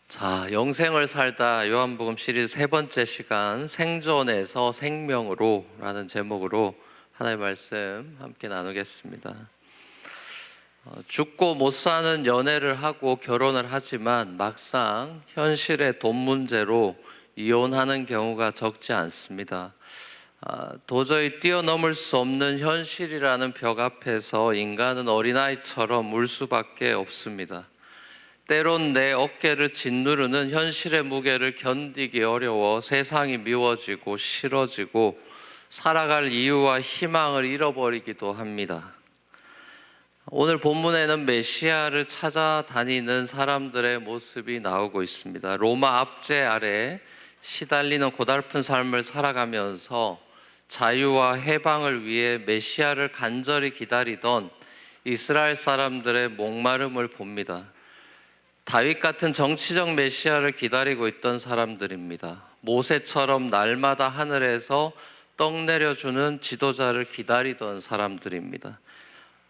자, 영생을 살다 요한복음 시리즈 세 번째 시간 생존에서 생명으로 라는 제목으로 하나님의 말씀 함께 나누겠습니다. 죽고 못 사는 연애를 하고 결혼을 하지만 막상 현실의 돈 문제로 이혼하는 경우가 적지 않습니다. 도저히 뛰어넘을 수 없는 현실이라는 벽 앞에서 인간은 어린아이처럼 울 수밖에 없습니다. 때론 내 어깨를 짓누르는 현실의 무게를 견디기 어려워 세상이 미워지고 싫어지고 살아갈 이유와 희망을 잃어버리기도 합니다. 오늘 본문에는 메시아를 찾아다니는 사람들의 모습이 나오고 있습니다. 로마 압제 아래 시달리는 고달픈 삶을 살아가면서 자유와 해방을 위해 메시아를 간절히 기다리던 이스라엘 사람들의 목마름을 봅니다. 다윗 같은 정치적 메시아를 기다리고 있던 사람들입니다. 모세처럼 날마다 하늘에서 떡 내려주는 지도자를 기다리던 사람들입니다.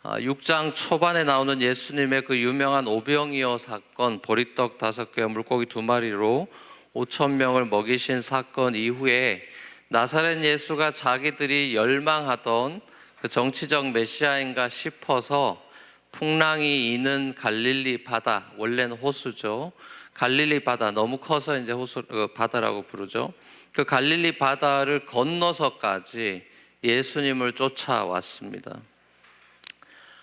6장 초반에 나오는 예수님의 그 유명한 오병이어 사건, 보리떡 5개와 물고기 2마리로 5,000명을 먹이신 사건 이후에 나사렛 예수가 자기들이 열망하던 그 정치적 메시아인가 싶어서 풍랑이 이는 갈릴리 바다, 원래는 호수죠. 갈릴리 바다, 너무 커서 이제 바다라고 부르죠. 그 갈릴리 바다를 건너서까지 예수님을 쫓아왔습니다.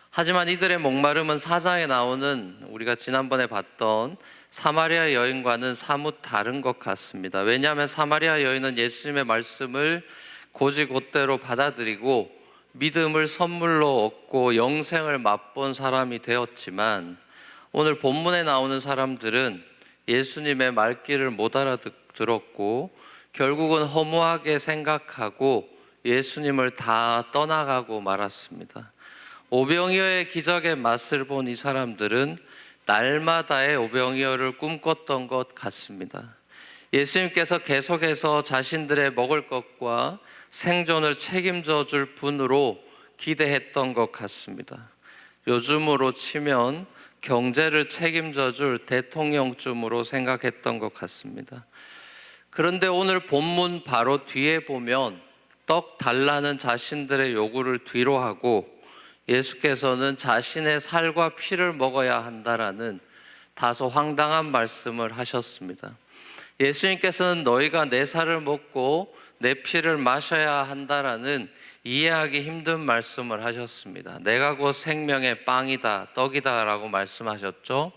하지만 이들의 목마름은 4장에 나오는 우리가 지난번에 봤던 사마리아 여인과는 사뭇 다른 것 같습니다. 왜냐하면 사마리아 여인은 예수님의 말씀을 곧이곧대로 받아들이고 믿음을 선물로 얻고 영생을 맛본 사람이 되었지만, 오늘 본문에 나오는 사람들은 예수님의 말귀를 못 알아들었고 결국은 허무하게 생각하고 예수님을 다 떠나가고 말았습니다. 오병이어의 기적의 맛을 본 이 사람들은 날마다의 오병이어를 꿈꿨던 것 같습니다. 예수님께서 계속해서 자신들의 먹을 것과 생존을 책임져 줄 분으로 기대했던 것 같습니다. 요즘으로 치면 경제를 책임져 줄 대통령쯤으로 생각했던 것 같습니다. 그런데 오늘 본문 바로 뒤에 보면 떡 달라는 자신들의 요구를 뒤로 하고 예수께서는 자신의 살과 피를 먹어야 한다라는 다소 황당한 말씀을 하셨습니다. 예수님께서는 너희가 내 살을 먹고 내 피를 마셔야 한다라는 이해하기 힘든 말씀을 하셨습니다. 내가 곧 생명의 빵이다, 떡이다 라고 말씀하셨죠.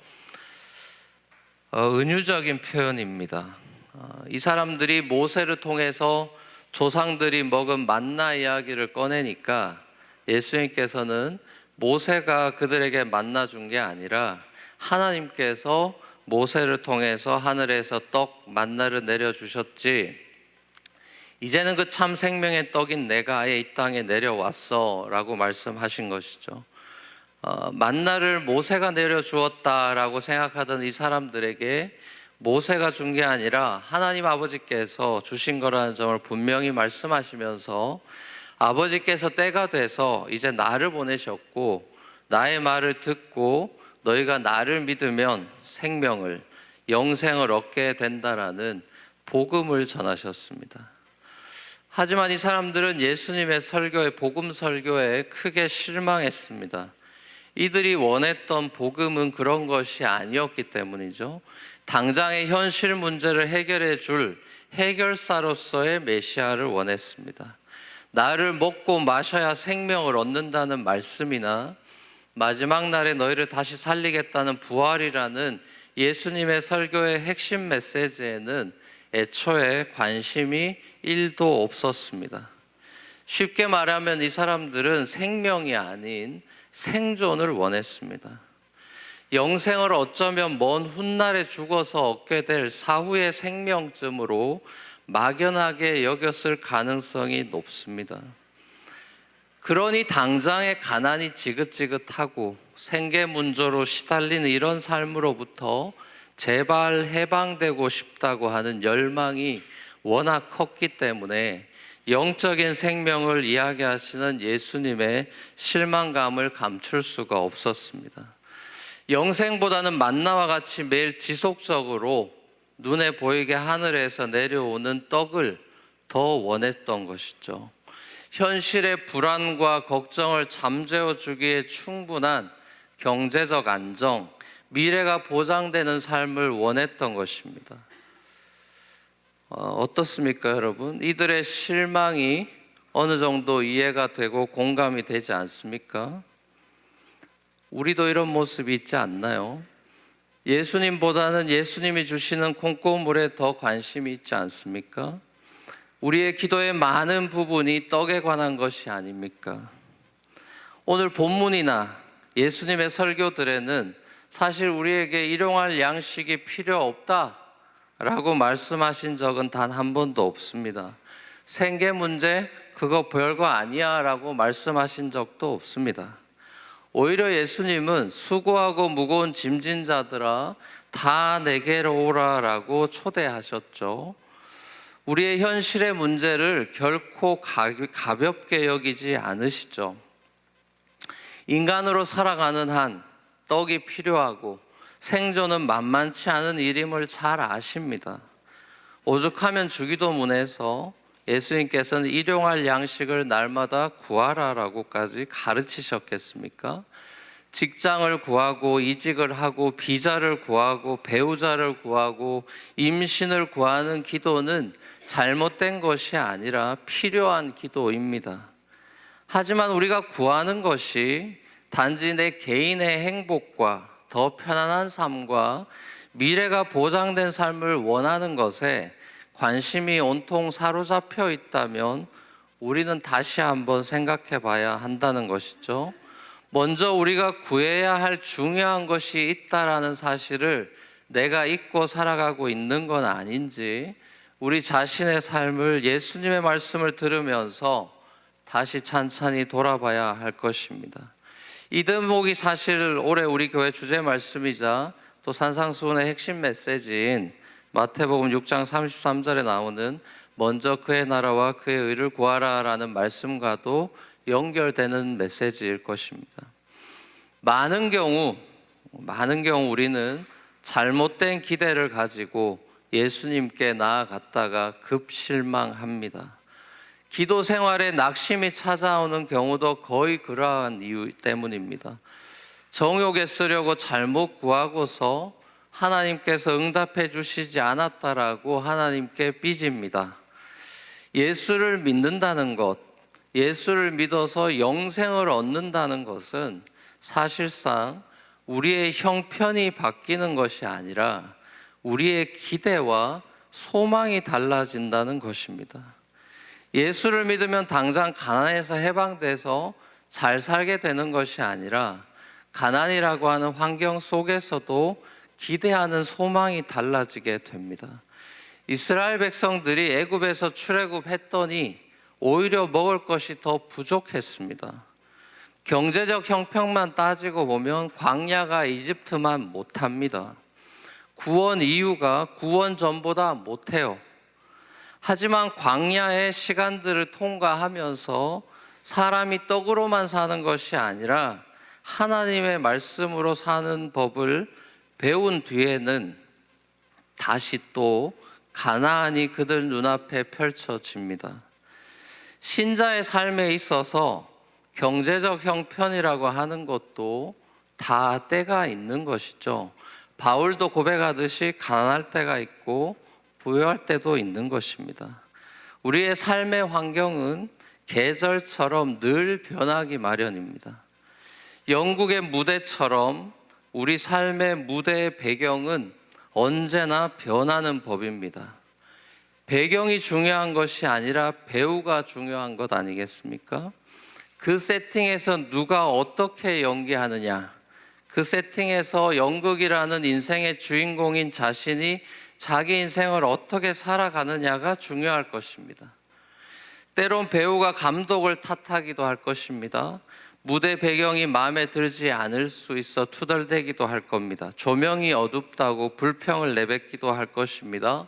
은유적인 표현입니다. 이 사람들이 모세를 통해서 조상들이 먹은 만나 이야기를 꺼내니까 예수님께서는 모세가 그들에게 만나 준 게 아니라 하나님께서 모세를 통해서 하늘에서 떡 만나를 내려주셨지, 이제는 그 참 생명의 떡인 내가 아예 이 땅에 내려왔어 라고 말씀하신 것이죠. 만나를 모세가 내려주었다라고 생각하던 이 사람들에게 모세가 준 게 아니라 하나님 아버지께서 주신 거라는 점을 분명히 말씀하시면서, 아버지께서 때가 돼서 이제 나를 보내셨고 나의 말을 듣고 너희가 나를 믿으면 생명을, 영생을 얻게 된다라는 복음을 전하셨습니다. 하지만 이 사람들은 예수님의 설교에, 복음 설교에 크게 실망했습니다. 이들이 원했던 복음은 그런 것이 아니었기 때문이죠. 당장의 현실 문제를 해결해 줄 해결사로서의 메시아를 원했습니다. 나를 먹고 마셔야 생명을 얻는다는 말씀이나 마지막 날에 너희를 다시 살리겠다는 부활이라는 예수님의 설교의 핵심 메시지에는 애초에 관심이 1도 없었습니다. 쉽게 말하면 이 사람들은 생명이 아닌 생존을 원했습니다. 영생을 어쩌면 먼 훗날에 죽어서 얻게 될 사후의 생명쯤으로 막연하게 여겼을 가능성이 높습니다. 그러니 당장의 가난이 지긋지긋하고 생계문제로 시달리는 이런 삶으로부터 제발 해방되고 싶다고 하는 열망이 워낙 컸기 때문에 영적인 생명을 이야기하시는 예수님의 실망감을 감출 수가 없었습니다. 영생보다는 만나와 같이 매일 지속적으로 눈에 보이게 하늘에서 내려오는 떡을 더 원했던 것이죠. 현실의 불안과 걱정을 잠재워 주기에 충분한 경제적 안정, 미래가 보장되는 삶을 원했던 것입니다. 어떻습니까, 여러분? 이들의 실망이 어느 정도 이해가 되고 공감이 되지 않습니까? 우리도 이런 모습이 있지 않나요? 예수님보다는 예수님이 주시는 콩고물에 더 관심이 있지 않습니까? 우리의 기도의 많은 부분이 떡에 관한 것이 아닙니까? 오늘 본문이나 예수님의 설교들에는 사실 우리에게 일용할 양식이 필요 없다라고 말씀하신 적은 단 한 번도 없습니다. 생계 문제 그거 별거 아니야 라고 말씀하신 적도 없습니다. 오히려 예수님은 수고하고 무거운 짐진 자들아 다 내게로 오라 라고 초대하셨죠. 우리의 현실의 문제를 결코 가볍게 여기지 않으시죠. 인간으로 살아가는 한 떡이 필요하고 생존은 만만치 않은 일임을 잘 아십니다. 오죽하면 주기도문에서 예수님께서는 일용할 양식을 날마다 구하라라고까지 가르치셨겠습니까? 직장을 구하고 이직을 하고 비자를 구하고 배우자를 구하고 임신을 구하는 기도는 잘못된 것이 아니라 필요한 기도입니다. 하지만 우리가 구하는 것이 단지 내 개인의 행복과 더 편안한 삶과 미래가 보장된 삶을 원하는 것에 관심이 온통 사로잡혀 있다면 우리는 다시 한번 생각해 봐야 한다는 것이죠. 먼저 우리가 구해야 할 중요한 것이 있다라는 사실을 내가 잊고 살아가고 있는 건 아닌지 우리 자신의 삶을 예수님의 말씀을 들으면서 다시 찬찬히 돌아봐야 할 것입니다. 이 대목이 사실 올해 우리 교회 주제 말씀이자 또 산상수훈의 핵심 메시지인 마태복음 6장 33절에 나오는 먼저 그의 나라와 그의 의를 구하라 라는 말씀과도 연결되는 메시지일 것입니다. 많은 경우 우리는 잘못된 기대를 가지고 예수님께 나아갔다가 급 실망합니다. 기도 생활에 낙심이 찾아오는 경우도 거의 그러한 이유 때문입니다. 정욕에 쓰려고 잘못 구하고서 하나님께서 응답해 주시지 않았다라고 하나님께 삐집니다. 예수를 믿는다는 것, 예수를 믿어서 영생을 얻는다는 것은 사실상 우리의 형편이 바뀌는 것이 아니라 우리의 기대와 소망이 달라진다는 것입니다. 예수를 믿으면 당장 가난에서 해방돼서 잘 살게 되는 것이 아니라 가난이라고 하는 환경 속에서도 기대하는 소망이 달라지게 됩니다. 이스라엘 백성들이 애굽에서 출애굽했더니 오히려 먹을 것이 더 부족했습니다. 경제적 형편만 따지고 보면 광야가 이집트만 못합니다. 구원 이후가 구원 전보다 못해요. 하지만 광야의 시간들을 통과하면서 사람이 떡으로만 사는 것이 아니라 하나님의 말씀으로 사는 법을 배운 뒤에는 다시 또 가나안이 그들 눈앞에 펼쳐집니다. 신자의 삶에 있어서 경제적 형편이라고 하는 것도 다 때가 있는 것이죠. 바울도 고백하듯이 가난할 때가 있고 부유할 때도 있는 것입니다. 우리의 삶의 환경은 계절처럼 늘 변하기 마련입니다. 영국의 무대처럼 우리 삶의 무대의 배경은 언제나 변하는 법입니다. 배경이 중요한 것이 아니라 배우가 중요한 것 아니겠습니까? 그 세팅에서 누가 어떻게 연기하느냐, 그 세팅에서 연극이라는 인생의 주인공인 자신이 자기 인생을 어떻게 살아가느냐가 중요할 것입니다. 때론 배우가 감독을 탓하기도 할 것입니다. 무대 배경이 마음에 들지 않을 수 있어 투덜대기도 할 겁니다. 조명이 어둡다고 불평을 내뱉기도 할 것입니다.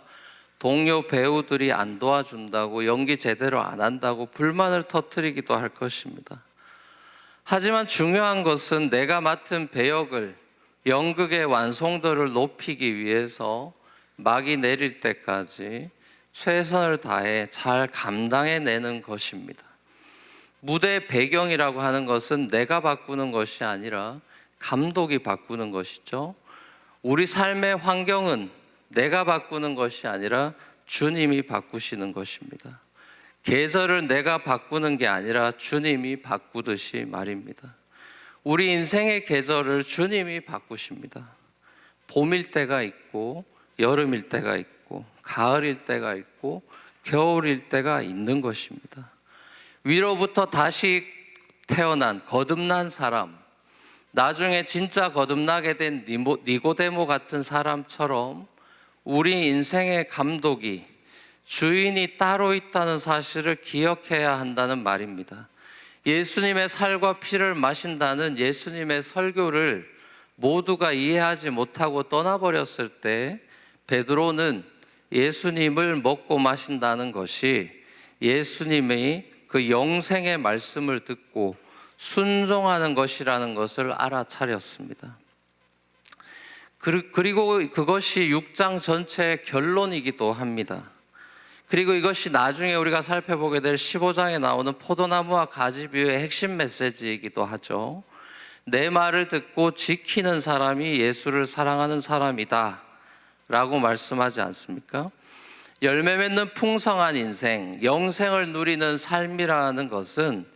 동료 배우들이 안 도와준다고 연기 제대로 안 한다고 불만을 터뜨리기도 할 것입니다. 하지만 중요한 것은 내가 맡은 배역을 연극의 완성도를 높이기 위해서 막이 내릴 때까지 최선을 다해 잘 감당해내는 것입니다. 무대 배경이라고 하는 것은 내가 바꾸는 것이 아니라 감독이 바꾸는 것이죠. 우리 삶의 환경은 내가 바꾸는 것이 아니라 주님이 바꾸시는 것입니다. 계절을 내가 바꾸는 게 아니라 주님이 바꾸듯이 말입니다. 우리 인생의 계절을 주님이 바꾸십니다. 봄일 때가 있고 여름일 때가 있고 가을일 때가 있고 겨울일 때가 있는 것입니다. 위로부터 다시 태어난 거듭난 사람, 나중에 진짜 거듭나게 된 니고데모 같은 사람처럼 우리 인생의 감독이, 주인이 따로 있다는 사실을 기억해야 한다는 말입니다. 예수님의 살과 피를 마신다는 예수님의 설교를 모두가 이해하지 못하고 떠나버렸을 때 베드로는 예수님을 먹고 마신다는 것이 예수님이 그 영생의 말씀을 듣고 순종하는 것이라는 것을 알아차렸습니다. 그리고 그것이 6장 전체의 결론이기도 합니다. 그리고 이것이 나중에 우리가 살펴보게 될 15장에 나오는 포도나무와 가지 비유의 핵심 메시지이기도 하죠. 내 말을 듣고 지키는 사람이 예수를 사랑하는 사람이다 라고 말씀하지 않습니까? 열매 맺는 풍성한 인생, 영생을 누리는 삶이라는 것은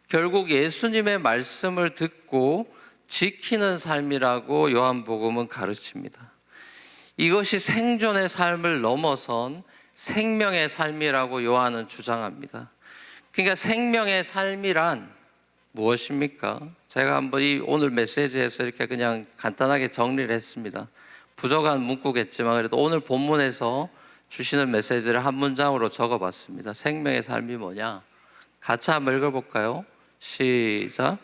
결국 예수님의 말씀을 듣고 지키는 삶이라고 요한복음은 가르칩니다. 이것이 생존의 삶을 넘어선 생명의 삶이라고 요한은 주장합니다. 그러니까 생명의 삶이란 무엇입니까? 제가 한번 오늘 메시지에서 이렇게 그냥 간단하게 정리를 했습니다. 부족한 문구겠지만 그래도 오늘 본문에서 주시는 메시지를 한 문장으로 적어봤습니다. 생명의 삶이 뭐냐? 같이 한번 읽어볼까요? 시작.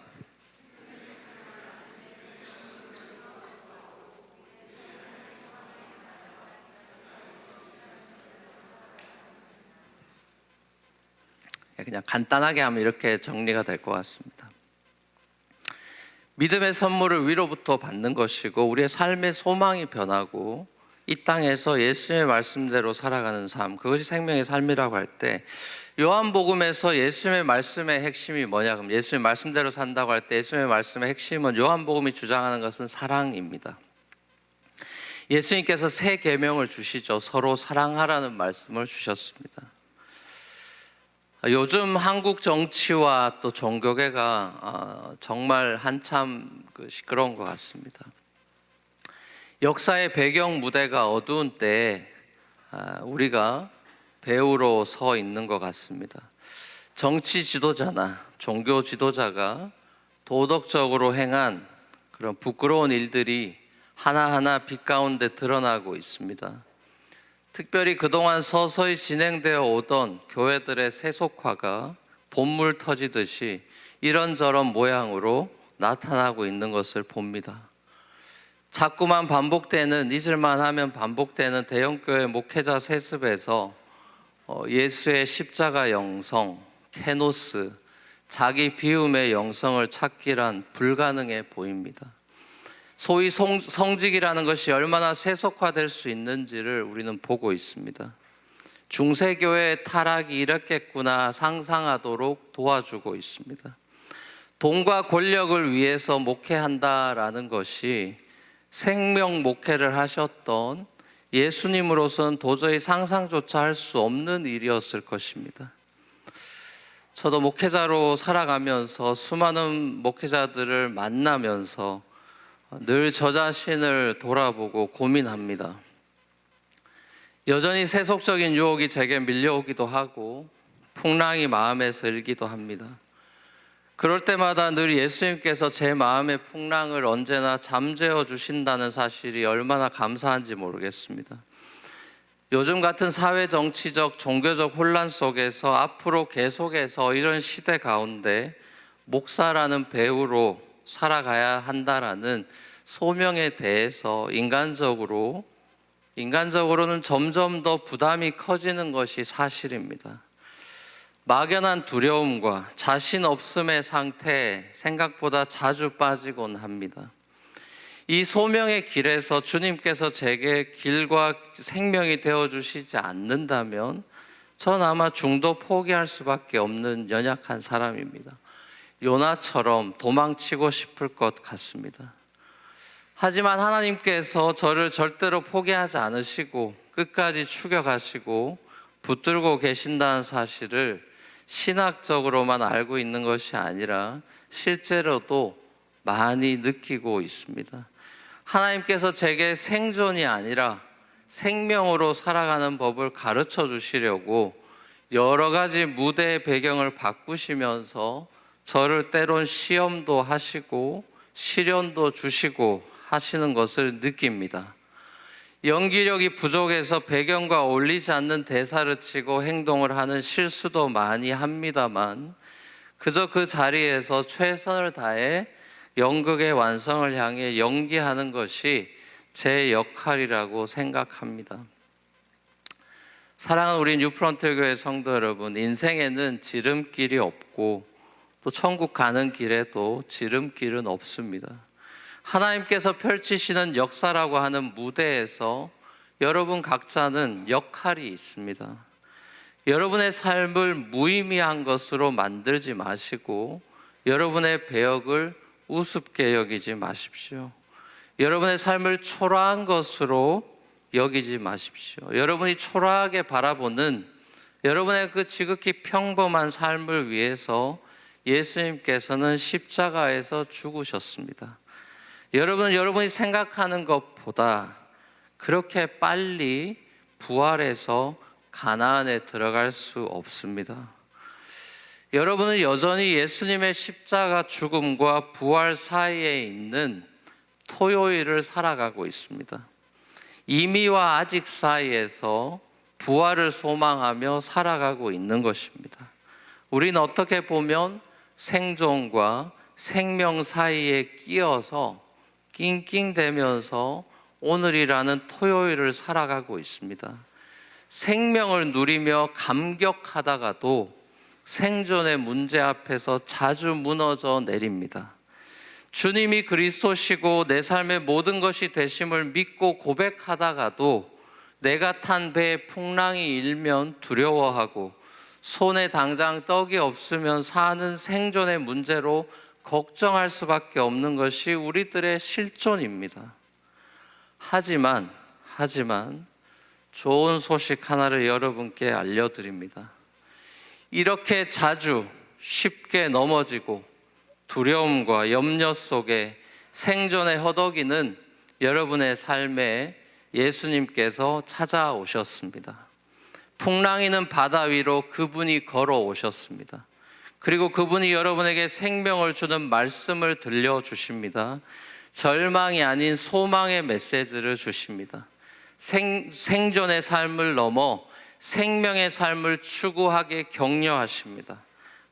그냥 간단하게 하면 이렇게 정리가 될 것 같습니다. 믿음의 선물을 위로부터 받는 것이고 우리의 삶의 소망이 변하고 이 땅에서 예수님의 말씀대로 살아가는 삶, 그것이 생명의 삶이라고 할 때 요한복음에서 예수님의 말씀의 핵심이 뭐냐? 그럼 예수님의 말씀대로 산다고 할 때 예수님의 말씀의 핵심은 요한복음이 주장하는 것은 사랑입니다. 예수님께서 새 계명을 주시죠. 서로 사랑하라는 말씀을 주셨습니다. 요즘 한국 정치와 또 종교계가 정말 한참 시끄러운 것 같습니다. 역사의 배경 무대가 어두운 때에 우리가 배우로 서 있는 것 같습니다. 정치 지도자나 종교 지도자가 도덕적으로 행한 그런 부끄러운 일들이 하나하나 빛 가운데 드러나고 있습니다. 특별히 그동안 서서히 진행되어 오던 교회들의 세속화가 본물 터지듯이 이런저런 모양으로 나타나고 있는 것을 봅니다. 자꾸만 반복되는, 잊을만 하면 반복되는 대형교회 목회자 세습에서 예수의 십자가 영성, 케노스, 자기 비움의 영성을 찾기란 불가능해 보입니다. 소위 성직이라는 것이 얼마나 세속화될 수 있는지를 우리는 보고 있습니다. 중세교회의 타락이 이렇겠구나 상상하도록 도와주고 있습니다. 돈과 권력을 위해서 목회한다라는 것이 생명 목회를 하셨던 예수님으로서는 도저히 상상조차 할 수 없는 일이었을 것입니다. 저도 목회자로 살아가면서 수많은 목회자들을 만나면서 늘 저 자신을 돌아보고 고민합니다. 여전히 세속적인 유혹이 제게 밀려오기도 하고 풍랑이 마음에서 일기도 합니다. 그럴 때마다 늘 예수님께서 제 마음의 풍랑을 언제나 잠재워 주신다는 사실이 얼마나 감사한지 모르겠습니다. 요즘 같은 사회 정치적, 종교적 혼란 속에서 앞으로 계속해서 이런 시대 가운데 목사라는 배우로 살아가야 한다라는 소명에 대해서 인간적으로는 점점 더 부담이 커지는 것이 사실입니다. 막연한 두려움과 자신 없음의 상태에 생각보다 자주 빠지곤 합니다. 이 소명의 길에서 주님께서 제게 길과 생명이 되어주시지 않는다면 전 아마 중도 포기할 수밖에 없는 연약한 사람입니다. 요나처럼 도망치고 싶을 것 같습니다. 하지만 하나님께서 저를 절대로 포기하지 않으시고 끝까지 추격하시고 붙들고 계신다는 사실을 신학적으로만 알고 있는 것이 아니라 실제로도 많이 느끼고 있습니다. 하나님께서 제게 생존이 아니라 생명으로 살아가는 법을 가르쳐 주시려고 여러 가지 무대의 배경을 바꾸시면서 저를 때론 시험도 하시고 시련도 주시고 하시는 것을 느낍니다. 연기력이 부족해서 배경과 어울리지 않는 대사를 치고 행동을 하는 실수도 많이 합니다만 그저 그 자리에서 최선을 다해 연극의 완성을 향해 연기하는 것이 제 역할이라고 생각합니다. 사랑하는 우리 뉴프런트 교회 성도 여러분, 인생에는 지름길이 없고 또 천국 가는 길에도 지름길은 없습니다. 하나님께서 펼치시는 역사라고 하는 무대에서 여러분 각자는 역할이 있습니다. 여러분의 삶을 무의미한 것으로 만들지 마시고 여러분의 배역을 우습게 여기지 마십시오. 여러분의 삶을 초라한 것으로 여기지 마십시오. 여러분이 초라하게 바라보는 여러분의 그 지극히 평범한 삶을 위해서 예수님께서는 십자가에서 죽으셨습니다. 여러분이 생각하는 것보다 그렇게 빨리 부활해서 가나안에 들어갈 수 없습니다. 여러분은 여전히 예수님의 십자가 죽음과 부활 사이에 있는 토요일을 살아가고 있습니다. 이미와 아직 사이에서 부활을 소망하며 살아가고 있는 것입니다. 우리는 어떻게 보면 생존과 생명 사이에 끼어서 낑낑대면서 오늘이라는 토요일을 살아가고 있습니다. 생명을 누리며 감격하다가도 생존의 문제 앞에서 자주 무너져 내립니다. 주님이 그리스도시고 내 삶의 모든 것이 되심을 믿고 고백하다가도 내가 탄 배에 풍랑이 일면 두려워하고 손에 당장 떡이 없으면 사는 생존의 문제로 걱정할 수밖에 없는 것이 우리들의 실존입니다. 하지만 좋은 소식 하나를 여러분께 알려드립니다. 이렇게 자주 쉽게 넘어지고 두려움과 염려 속에 생존의 허덕이는 여러분의 삶에 예수님께서 찾아오셨습니다. 풍랑이는 바다 위로 그분이 걸어오셨습니다. 그리고 그분이 여러분에게 생명을 주는 말씀을 들려주십니다. 절망이 아닌 소망의 메시지를 주십니다. 생존의 삶을 넘어 생명의 삶을 추구하게 격려하십니다.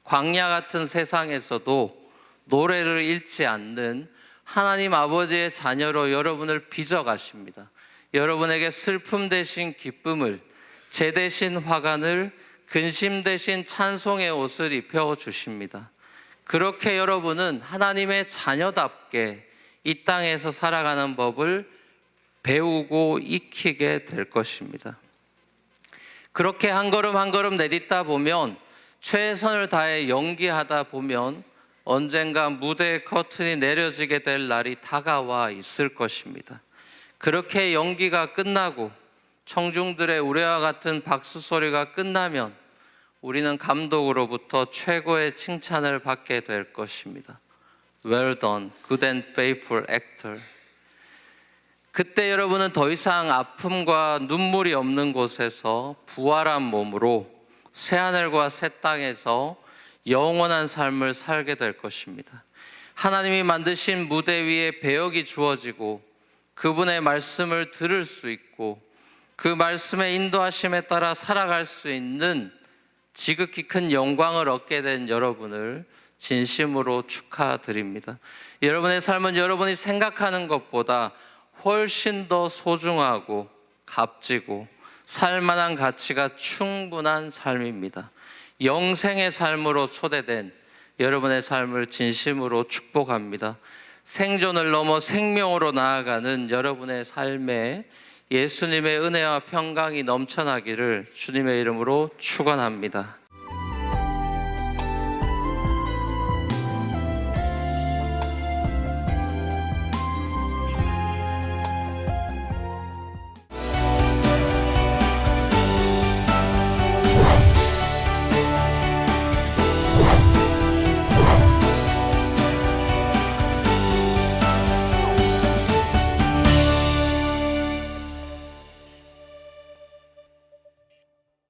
광야 같은 세상에서도 노래를 잃지 않는 하나님 아버지의 자녀로 여러분을 빚어가십니다. 여러분에게 슬픔 대신 기쁨을, 재 대신 화관을, 근심 대신 찬송의 옷을 입혀주십니다. 그렇게 여러분은 하나님의 자녀답게 이 땅에서 살아가는 법을 배우고 익히게 될 것입니다. 그렇게 한 걸음 한 걸음 내딛다 보면, 최선을 다해 연기하다 보면 언젠가 무대의 커튼이 내려지게 될 날이 다가와 있을 것입니다. 그렇게 연기가 끝나고 청중들의 우레와 같은 박수 소리가 끝나면 우리는 감독으로부터 최고의 칭찬을 받게 될 것입니다. Well done, good and faithful actor. 그때 여러분은 더 이상 아픔과 눈물이 없는 곳에서 부활한 몸으로 새하늘과 새 땅에서 영원한 삶을 살게 될 것입니다. 하나님이 만드신 무대 위에 배역이 주어지고 그분의 말씀을 들을 수 있고 그 말씀의 인도하심에 따라 살아갈 수 있는 지극히 큰 영광을 얻게 된 여러분을 진심으로 축하드립니다. 여러분의 삶은 여러분이 생각하는 것보다 훨씬 더 소중하고 값지고 살만한 가치가 충분한 삶입니다. 영생의 삶으로 초대된 여러분의 삶을 진심으로 축복합니다. 생존을 넘어 생명으로 나아가는 여러분의 삶에 예수님의 은혜와 평강이 넘쳐나기를 주님의 이름으로 축원합니다.